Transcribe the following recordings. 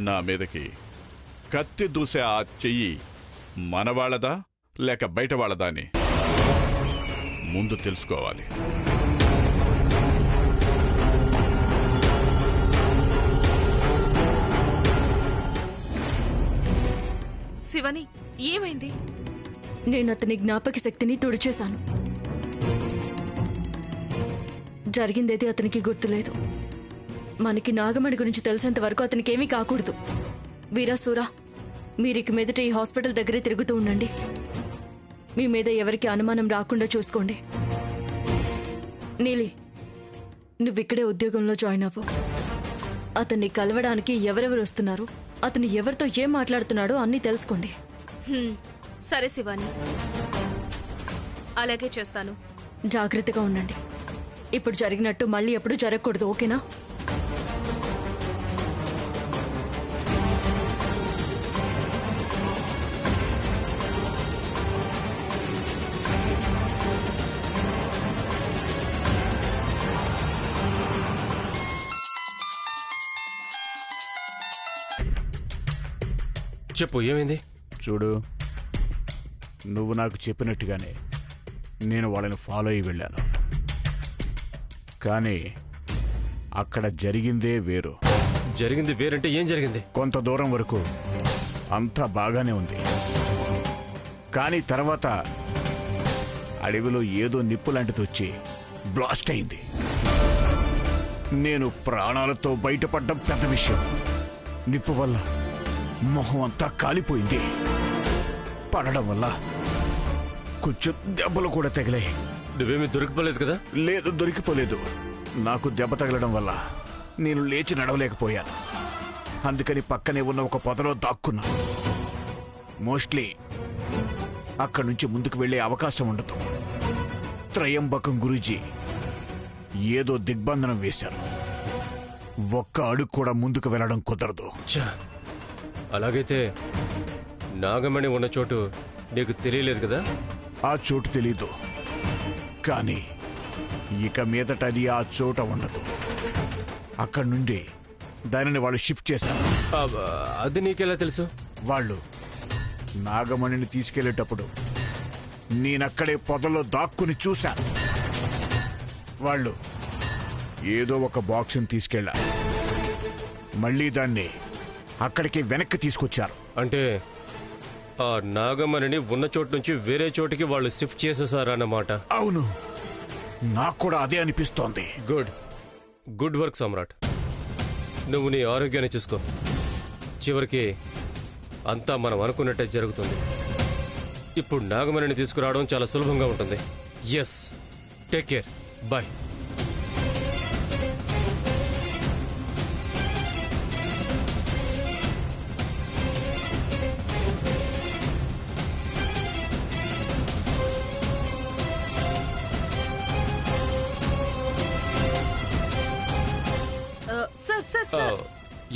నా మీదకి కత్తి దూసే ఆ చెయ్యి మనవాళ్లదా లేక బయట వాళ్ళదా అని ముందు తెలుసుకోవాలి. శివని, ఏమైంది? నేను అతని జ్ఞాపక శక్తిని తుడిచేశాను. జరిగిందేది అతనికి గుర్తులేదు. మనకి నాగమణి గురించి తెలిసేంత వరకు అతనికి ఏమీ కాకూడదు. వీరాసూరా, మీరిక మీదట ఈ హాస్పిటల్ దగ్గరే తిరుగుతూ ఉండండి. మీ మీద ఎవరికి అనుమానం రాకుండా చూసుకోండి. నీలి, నువ్విక్కడే ఉద్యోగంలో జాయిన్ అవ్వు. అతన్ని కలవడానికి ఎవరెవరు వస్తున్నారు, అతను ఎవరితో ఏం మాట్లాడుతున్నాడో అన్నీ తెలుసుకోండి. సరే శివాని, అలాగే చేస్తాను. జాగ్రత్తగా ఉండండి. ఇప్పుడు జరిగినట్టు మళ్ళీ ఎప్పుడు జరగకూడదు, ఓకేనా? చెప్పు, ఏమైంది? చూడు, నువ్వు నాకు చెప్పినట్టుగానే నేను వాళ్ళని ఫాలో అయ్యి వెళ్ళాను. కానీ అక్కడ జరిగిందే వేరు. జరిగింది వేరంటే ఏం జరిగింది? కొంత దూరం వరకు అంతా బాగానే ఉంది. కానీ తర్వాత అడవిలో ఏదో నిప్పు లాంటిది వచ్చి బ్లాస్ట్ అయింది. నేను ప్రాణాలతో బయటపడ్డం పెద్ద విషయం. నిప్పు వల్ల మొహం అంతా కాలిపోయింది. పడడం వల్ల కొంచెం దెబ్బలు కూడా తగిలాయి. నువ్వేమీ దొరికిపోలేదు కదా? లేదు, దొరికిపోలేదు. నాకు దెబ్బ తగలడం వల్ల నేను లేచి నడవలేకపోయాను. అందుకని పక్కనే ఉన్న ఒక పొదలో దాక్కున్నా. మోస్ట్లీ అక్కడి నుంచి ముందుకు వెళ్లే అవకాశం ఉండదు. త్రయంబకం గురూజీ ఏదో దిగ్బంధనం వేశారు. ఒక్క అడుగు కూడా ముందుకు వెళ్లడం కుదరదు. అలాగైతే నాగమణి ఉన్న చోటు నీకు తెలియలేదు కదా? ఆ చోటు తెలీదు, కానీ ఇక మీదట అది ఆ చోట ఉండదు. అక్కడి నుండి దానిని వాళ్ళు షిఫ్ట్ చేశారు. అది నీకెలా తెలుసు? వాళ్ళు నాగమణిని తీసుకెళ్లేటప్పుడు నేనక్కడే పొదలో దాక్కుని చూశాను. వాళ్ళు ఏదో ఒక బాక్స్ని తీసుకెళ్లారు. మళ్ళీ దాన్ని అక్కడికి వెనక్కి తీసుకొచ్చారు. అంటే ఆ నాగమణిని ఉన్న చోటు నుంచి వేరే చోటికి వాళ్ళు షిఫ్ట్ చేసేసారన్నమాట. అవును, నాకు కూడా అదే అనిపిస్తోంది. Good work Samrat. నువ్వు నీ ఆరోగ్యాన్ని చూసుకో. చివరికి అంతా మనం అనుకున్నట్టే జరుగుతుంది. ఇప్పుడు నాగమణిని తీసుకురావడం చాలా సులభంగా ఉంటుంది. Yes, take care, bye.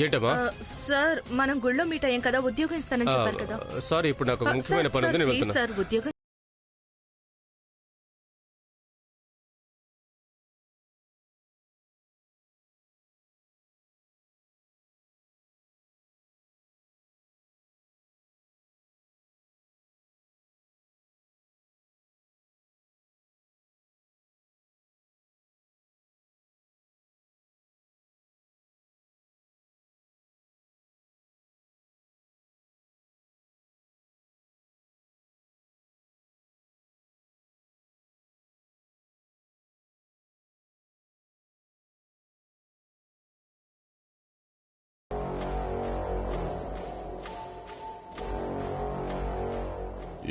ఏంటమ్మా? సార్, మనం గుళ్ళో మీట్ అయ్యాం కదా, ఉద్యోగం ఇస్తానని చెప్పారు కదా. సారీ, ఇప్పుడు నాకు ముఖ్యమైన పని ఉంది, నేను వెళ్తున్నా. సార్, ఉద్యోగం.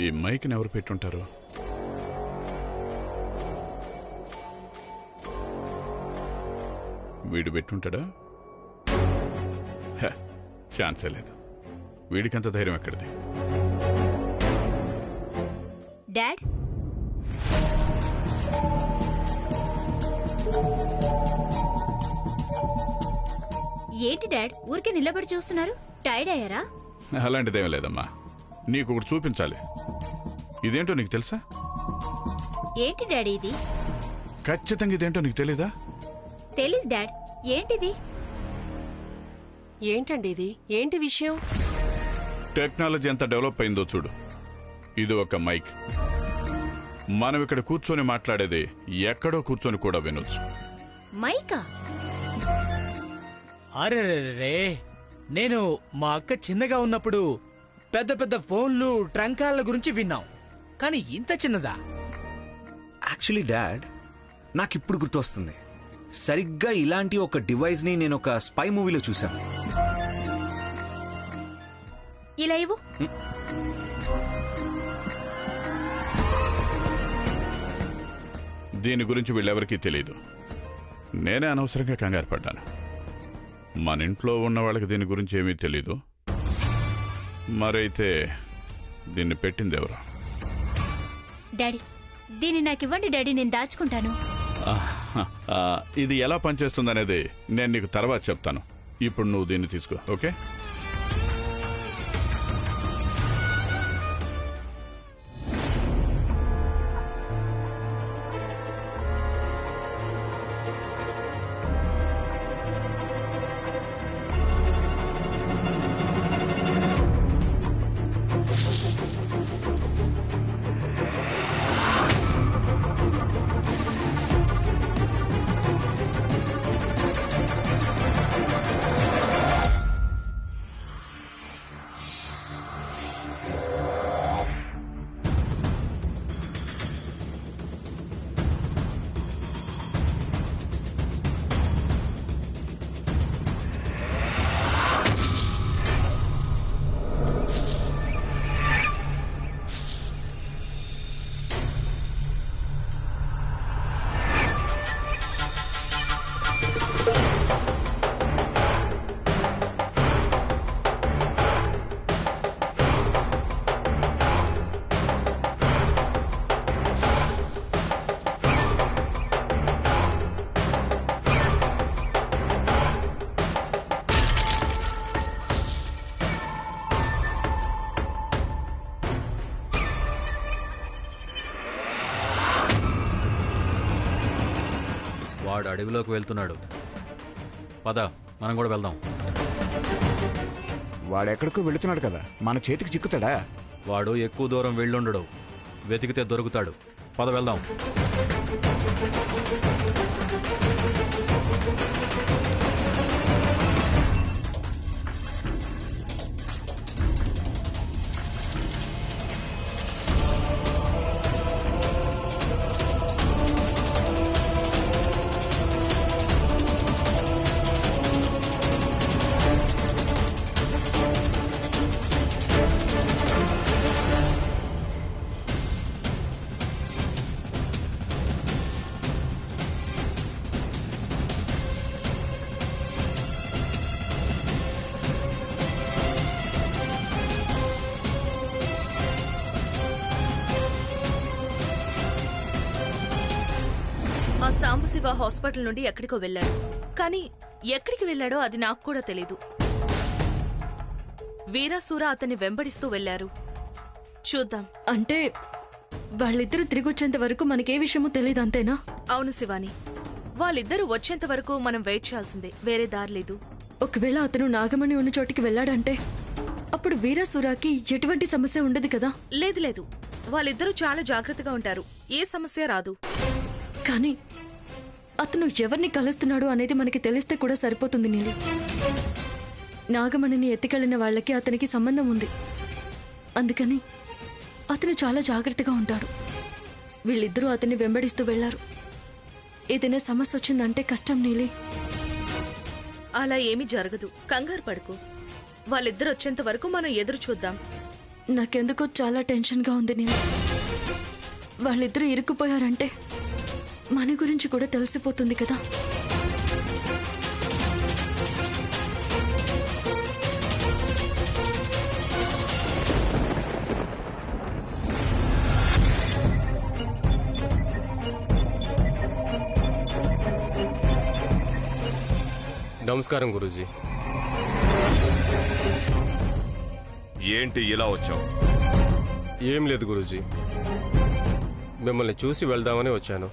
ఈ మైక్ని ఎవరు పెట్టుంటారు? వీడు పెట్టుంటాడా? ఛాన్సే లేదు. వీడికంత ధైర్యం ఎక్కడిది? డాడ్, ఏంటి డాడ్ ఊరికే నిలబడి చూస్తున్నారు? టైర్డ్ అయ్యారా? అలాంటిదేం లేదమ్మా, నీకు ఒకటి చూపించాలి. ఇదేంటో నీకు తెలుసా? ఏంటి డాడీ ఇది? ఖచ్చితంగా ఇదేంటో నీకు తెలీదా? తెలీదు డాడ్. ఏంటిది? ఏంటండి ఇది? ఏంటి విషయం? టెక్నాలజీ ఎంత డెవలప్ అయిందో చూడు. ఇది ఒక మైక్. మనం ఇక్కడ కూర్చొని మాట్లాడేది ఎక్కడో కూర్చొని కూడా వినొచ్చు. మైకా? అరే నేను మా అక్క చిన్నగా ఉన్నప్పుడు పెద్ద పెద్ద ఫోన్లు ట్రంకాల గురించి విన్నాం, కానీ ఇంత చిన్నదా? యాక్చువల్లీ డాడ్, నాకిప్పుడు గుర్తొస్తుంది. సరిగ్గా ఇలాంటి ఒక డివైస్ని నేను ఒక స్పై మూవీలో చూశాను. ఇలా ఇవ్వు. దీని గురించి వీళ్ళెవరికీ తెలియదు. నేనే అనవసరంగా కంగారు పడ్డాను. మన ఇంట్లో ఉన్న వాళ్ళకి దీని గురించి ఏమీ తెలీదు. మరైతే దీన్ని పెట్టింది ఎవరు? డాడీ, దీన్ని నాకు ఇవ్వండి డాడీ, నేను దాచుకుంటాను. ఇది ఎలా పనిచేస్తుందనేది నేను నీకు తర్వాత చెప్తాను. ఇప్పుడు నువ్వు దీన్ని తీసుకో, ఓకే? వాడు అడవిలోకి వెళ్తున్నాడు. పద, మనం కూడా వెళ్దాం. వాడెక్కడికో వెళుతున్నాడు కదా, మన చేతికి చిక్కుతాడా? వాడు ఎక్కువ దూరం వెళ్ళుండడు. వెతికితే దొరుకుతాడు. పద వెళ్దాం. ఆ సాంబశివ హాస్పిటల్ నుండి ఎక్కడికో వెళ్ళాడు, కానీ ఎక్కడికి వెళ్ళాడో అది నాకు కూడా తెలీదు. వీరాసూర అతన్ని వెంబడిస్తూ వెళ్లారు. చూద్దాం. అంటే వాళ్ళిద్దరూ తిరిగొచ్చేంత వరకు మనకే విషయమూ తెలియదు, అంతేనా? అవును శివాని, వాళ్ళిద్దరూ వచ్చేంత వరకు మనం వెయిట్ చేయాల్సిందే, వేరే దారి లేదు. ఒకవేళ అతను నాగమణి ఉన్న చోటికి వెళ్ళాడంటే అప్పుడు వీరాసూరాకి ఎటువంటి సమస్య ఉండదు కదా? లేదు లేదు, వాళ్ళిద్దరూ చాలా జాగ్రత్తగా ఉంటారు, ఏ సమస్య రాదు. కానీ అతను ఎవరిని కలుస్తున్నాడు అనేది మనకి తెలిస్తే కూడా సరిపోతుంది నీలి. నాగమణిని ఎత్తికెళ్లిన వాళ్ళకి అతనికి సంబంధం ఉంది, అందుకని అతను చాలా జాగ్రత్తగా ఉంటాడు. వీళ్ళిద్దరూ అతన్ని వెంబడిస్తూ వెళ్లారు. ఏదైనా సమస్య వచ్చిందంటే కష్టం నీలి. అలా ఏమీ జరగదు, కంగారు పడుకో. వాళ్ళిద్దరు వచ్చేంత వరకు మనం ఎదురు చూద్దాం. నాకెందుకో చాలా టెన్షన్గా ఉంది నీలి. వాళ్ళిద్దరూ ఇరుక్కుపోయారంటే మన గురించి కూడా తెలిసిపోతుంది కదా. నమస్కారం గురూజీ. ఏంటి ఇలా వచ్చావు? ఏం లేదు గురూజీ, మిమ్మల్ని చూసి వెళ్దామని వచ్చాను.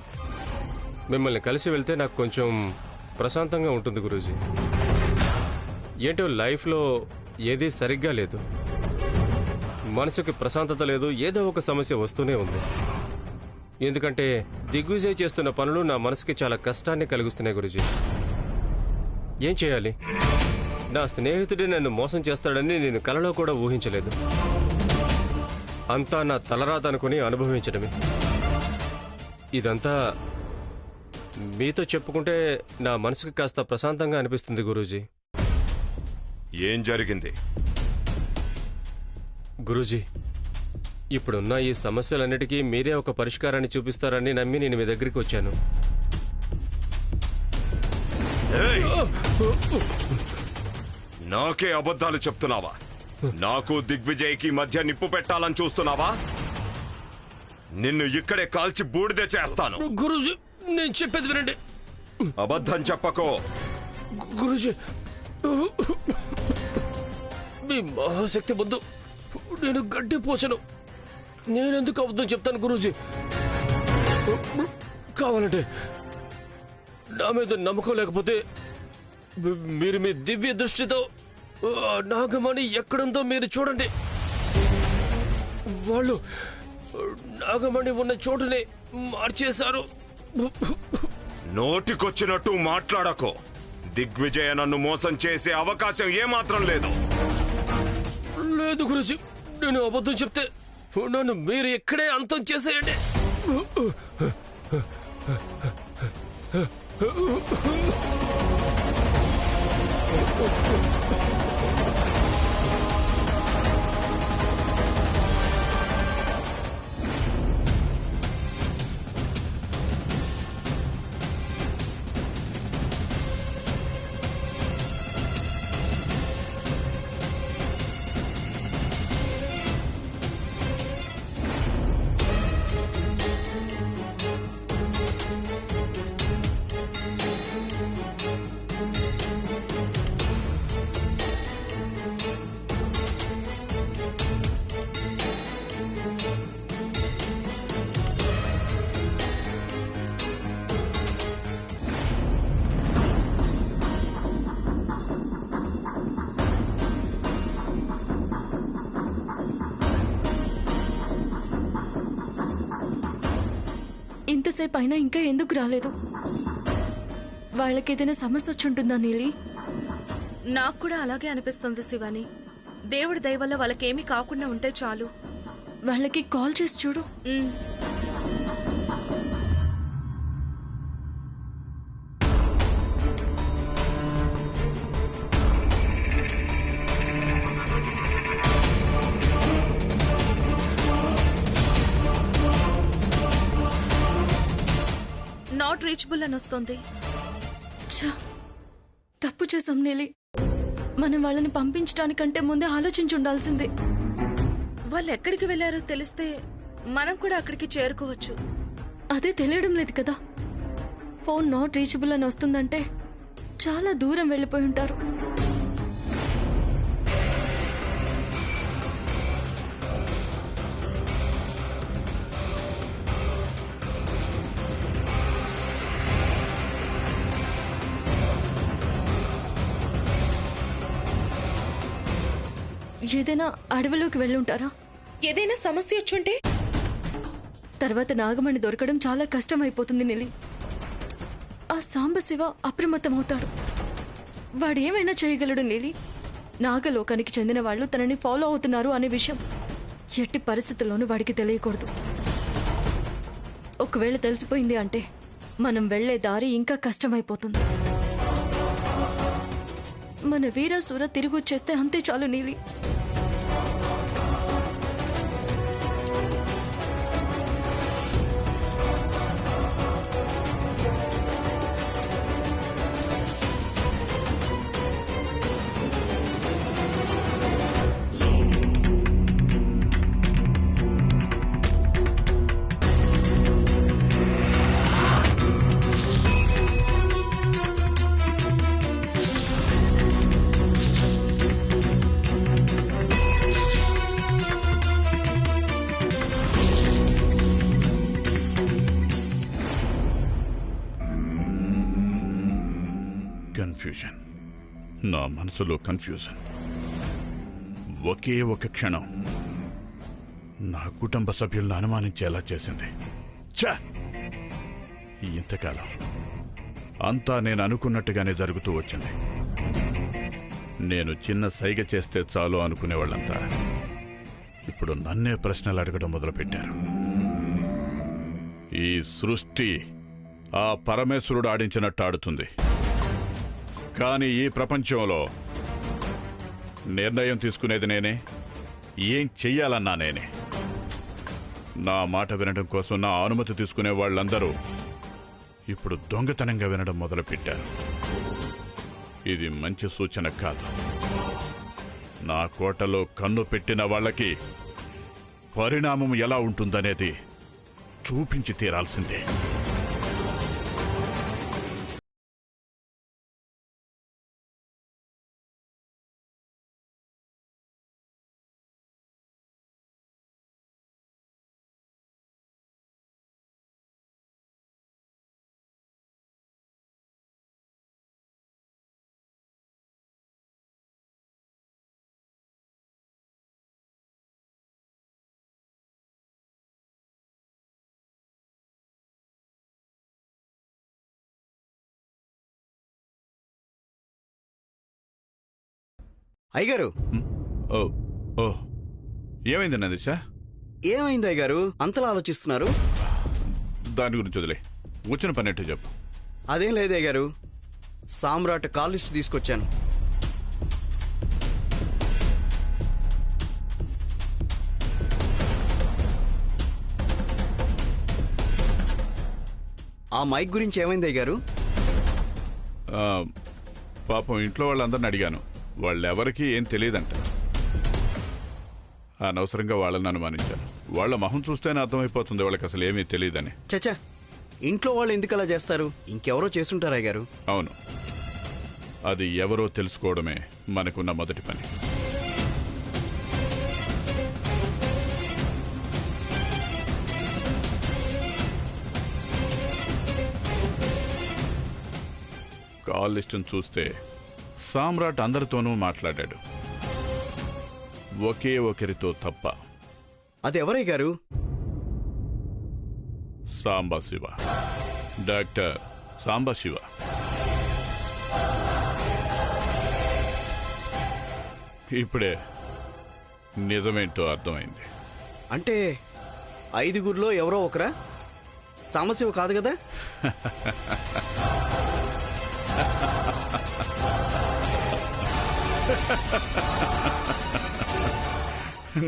మిమ్మల్ని కలిసి వెళ్తే నాకు కొంచెం ప్రశాంతంగా ఉంటుంది గురూజీ. ఏంటో లైఫ్లో ఏదీ సరిగ్గా లేదు, మనసుకి ప్రశాంతత లేదు, ఏదో ఒక సమస్య వస్తూనే ఉంది. ఎందుకంటే దిగ్విజయ్ చేస్తున్న పనులు నా మనసుకి చాలా కష్టాన్ని కలిగిస్తున్నాయి గురూజీ. ఏం చేయాలి? నా స్నేహితుడే నన్ను మోసం చేస్తాడని నేను కలలో కూడా ఊహించలేదు. అంతా నా తలరాత అనుకుని అనుభవించడమే. ఇదంతా మీతో చెప్పుకుంటే నా మనసుకి కాస్త ప్రశాంతంగా అనిపిస్తుంది గురూజీ. ఏం జరిగింది? గురూజీ, ఇప్పుడున్న ఈ సమస్యలన్నిటికీ మీరే ఒక పరిష్కారాన్ని చూపిస్తారని నమ్మి నేను మీ దగ్గరికి వచ్చాను. ఏయ్! నాకే అబద్ధాలు చెప్తున్నావా? నాకు దిగ్విజయ్కి మధ్య నిప్పు పెట్టాలని చూస్తున్నావా? నిన్ను ఇక్కడే కాల్చి బూడిదే చేస్తాను. గురూజీ, నేను చెప్పేది వినండి. అబద్ధం చెప్పకో. గురూజీ, మీ మహాశక్తి ముందు నేను గడ్డి పోచను. నేనెందుకు అబద్ధం చెప్తాను గురూజీ? కావాలంటే నా మీద నమ్మకం లేకపోతే మీరు మీ దివ్య దృష్టితో నాగమణి ఎక్కడుందో మీరు చూడండి. వాళ్ళు నాగమణి ఉన్న చోటుని మార్చేశారు. నోటికొచ్చినట్టు మాట్లాడకో. దిగ్విజయ నన్ను మోసం చేసే అవకాశం ఏమాత్రం లేదు. లేదు గురూజీ, నేను అబద్ధం చెప్తే నన్ను మీరు ఇక్కడే అంతం చేసేయండి. ఇంతసేపు అయినా ఇంకా ఎందుకు రాలేదు? వాళ్ళకేదైనా సమస్య వచ్చుంటుందా నీలి? నాకు కూడా అలాగే అనిపిస్తుంది శివాని. దేవుడి దయ వల్ల వాళ్ళకేమీ కాకుండా ఉంటే చాలు. వాళ్ళకి కాల్ చేసి చూడు. నాట్ రీచబుల్ అని వస్తుంది. తప్పు చేసాం నీలి. మనం వాళ్ళని పంపించడానికంటే ముందే ఆలోచించి ఉండాల్సిందే. వాళ్ళు ఎక్కడికి వెళ్లారో తెలిస్తే మనం కూడా అక్కడికి చేరుకోవచ్చు. అదే తెలియడం లేదు కదా. ఫోన్ నాట్ రీచబుల్ అని వస్తుందంటే చాలా దూరం వెళ్ళిపోయి ఉంటారు. ఏదైనా అడవిలోకి వెళ్ళుంటారా? ఏదైనా సమస్య వచ్చుంటే తర్వాత నాగమణి దొరకడం చాలా కష్టమైపోతుంది నిలి. ఆ సాంబశివ అప్రమత్తమవుతాడు. వాడు ఏమైనా చేయగలడు నీలి. నాగలోకానికి చెందిన వాళ్ళు తనని ఫాలో అవుతున్నారు అనే విషయం ఎట్టి పరిస్థితుల్లోనూ వాడికి తెలియకూడదు. ఒకవేళ తెలిసిపోయింది అంటే మనం వెళ్లే దారి ఇంకా కష్టమైపోతుంది. మన వీరాసూర తిరిగి వచ్చేస్తే అంతే చాలు నీలి. కన్ఫ్యూజన్. నా మనసులో కన్ఫ్యూజన్. ఒకే ఒక క్షణం నా కుటుంబ సభ్యులను అనుమానించేలా చేసింది. ఛా! ఇంతకాలం అంతా నేను అనుకున్నట్టుగానే జరుగుతూ వచ్చింది. నేను చిన్న సైగ చేస్తే చాలు అనుకునేవాళ్ళంతా ఇప్పుడు నన్నే ప్రశ్నలు అడగడం మొదలుపెట్టారు. ఈ సృష్టి ఆ పరమేశ్వరుడు ఆడించినట్టు ఆడుతుంది. కానీ ఈ ప్రపంచంలో నిర్ణయం తీసుకునేది నేనే, ఏం చెయ్యాలన్నా నేనే. నా మాట వినడం కోసం నా అనుమతి తీసుకునే వాళ్ళందరూ ఇప్పుడు దొంగతనంగా వినడం మొదలుపెట్టారు. ఇది మంచి సూచన కాదు. నా కోటలో కన్ను పెట్టిన వాళ్ళకి పరిణామం ఎలా ఉంటుందనేది చూపించి తీరాల్సిందే. అయ్యగారు, ఓ ఓ ఏమైంది నందిషా? ఏమైంది అయ్యగారు? అంతలా ఆలోచిస్తున్నారు? దాని గురించి వదిలే, వచ్చిన పన్నట్టు చెప్పు. అదేం లేదు అయ్యగారు, సామ్రాట్ కాల్ లిస్ట్ తీసుకొచ్చాను. ఆ మైక్ గురించి ఏమైంది అయ్యగారు? పాపం ఇంట్లో వాళ్ళందరిని అడిగాను, వాళ్ళెవరికీ ఏం తెలియదంట. అనవసరంగా వాళ్ళని అనుమానించాను. వాళ్ళ మొహం చూస్తేనే అర్థమైపోతుంది వాళ్ళకి అసలు ఏమీ తెలియదని. చచ్చా, ఇంట్లో వాళ్ళు ఎందుకు అలా చేస్తారు? ఇంకెవరో చేస్తుంటారా అయ్యగారు? అవును, అది ఎవరో తెలుసుకోవడమే మనకున్న మొదటి పని. కాల్ లిస్టును చూస్తే సామ్రాట్ అందరితోనూ మాట్లాడాడు, ఒకే ఒకరితో తప్ప. అది ఎవరయ్యగారు? సాంబశివ, డాక్టర్ సాంబశివ. ఇప్పుడే నిజమేంటో అర్థమైంది. అంటే 5గురిలో ఎవరో ఒకరా? సాంబశివ కాదు కదా?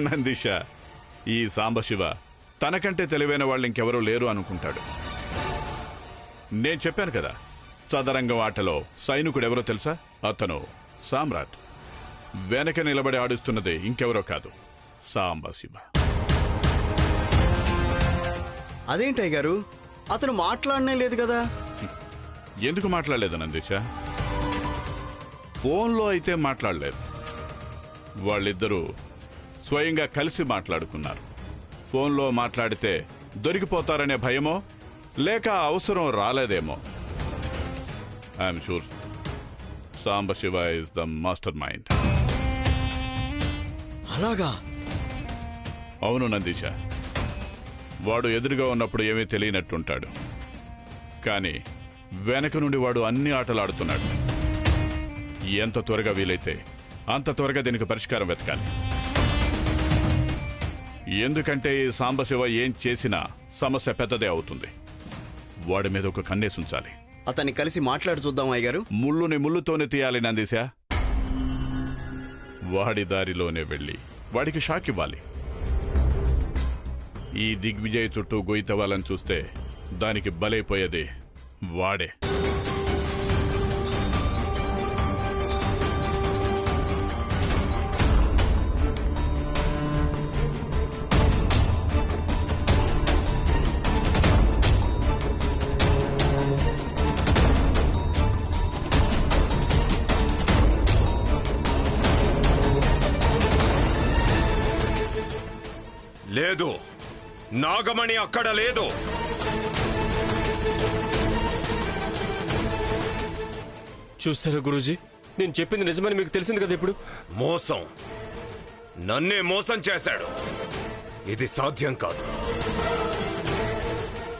నందిష, ఈ సాంబశివ తనకంటే తెలివైన వాళ్ళు ఇంకెవరూ లేరు అనుకుంటాడు. నేను చెప్పాను కదా, చదరంగం ఆటలో సైనికుడెవరో తెలుసా? అతను సామ్రాట్. వెనక నిలబడి ఆడిస్తున్నది ఇంకెవరో కాదు, సాంబశివ. అదేంటయ్య గారు, అతను మాట్లాడనే లేదు కదా? ఎందుకు మాట్లాడలేదు నందిష? ఫోన్లో అయితే మాట్లాడలేదు. వాళ్ళిద్దరూ స్వయంగా కలిసి మాట్లాడుకున్నారు. ఫోన్లో మాట్లాడితే దొరికిపోతారనే భయమో లేక అవసరం రాలేదేమో. I'm sure Sambasiva is the master mind. అలాగా? అవును నందిష, వాడు ఎదురుగా ఉన్నప్పుడు ఏమీ తెలియనట్టుంటాడు, కానీ వెనక నుండి వాడు అన్ని ఆటలు ఆడుతున్నాడు. ఎంత త్వరగా వీలైతే అంత త్వరగా దీనికి పరిష్కారం వెతకాలి. ఎందుకంటే ఈ సాంబశివ ఏం చేసినా సమస్య పెద్దదే అవుతుంది. వాడి మీద ఒక కన్నేసి ఉంచాలి. అతన్ని కలిసి మాట్లాడి చూద్దాం అయ్యగారు. ముళ్ళుని ముళ్ళుతోనే తీయాలి నందిశా. వాడి దారిలోనే వెళ్ళి వాడికి షాక్ ఇవ్వాలి. ఈ దిగ్విజయ్ చుట్టూ గొయ్యి తవ్వాలని చూస్తే దానికి బలైపోయేది వాడే. లేదు, నాగమణి అక్కడ లేదు. చూస్తారా గురూజీ, నేను చెప్పింది నిజమని మీకు తెలిసింది కదా ఇప్పుడు. మోసం, నన్నే మోసం చేశాడు. ఇది సాధ్యం కాదు.